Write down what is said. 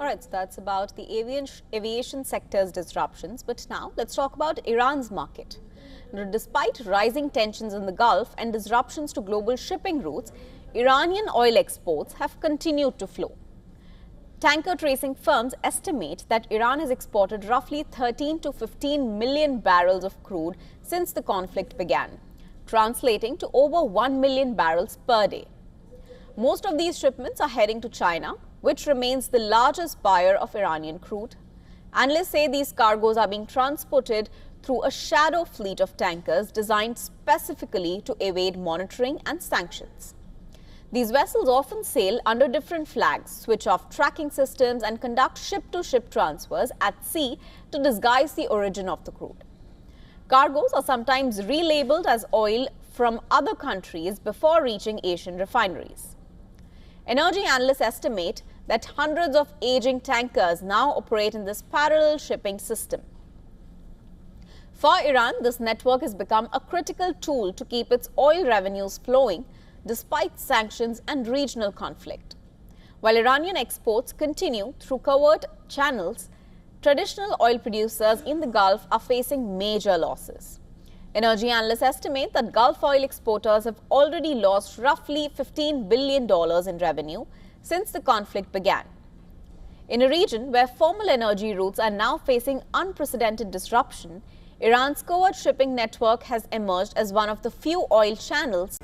All right, so that's about the aviation sector's disruptions. But now let's talk about Iran's market. Now, despite rising tensions in the Gulf and disruptions to global shipping routes, Iranian oil exports have continued to flow. Tanker tracing firms estimate that Iran has exported roughly 13 to 15 million barrels of crude since the conflict began, translating to over 1 million barrels per day. Most of these shipments are heading to China, which remains the largest buyer of Iranian crude. Analysts say these cargoes are being transported through a shadow fleet of tankers designed specifically to evade monitoring and sanctions. These vessels often sail under different flags, switch off tracking systems, and conduct ship-to-ship transfers at sea to disguise the origin of the crude. Cargoes are sometimes relabeled as oil from other countries before reaching Asian refineries. Energy analysts estimate that hundreds of aging tankers now operate in this parallel shipping system. For Iran, this network has become a critical tool to keep its oil revenues flowing despite sanctions and regional conflict. While Iranian exports continue through covert channels, traditional oil producers in the Gulf are facing major losses. Energy analysts estimate that Gulf oil exporters have already lost roughly $15 billion in revenue since the conflict began. In a region where formal energy routes are now facing unprecedented disruption, Iran's covert shipping network has emerged as one of the few oil channels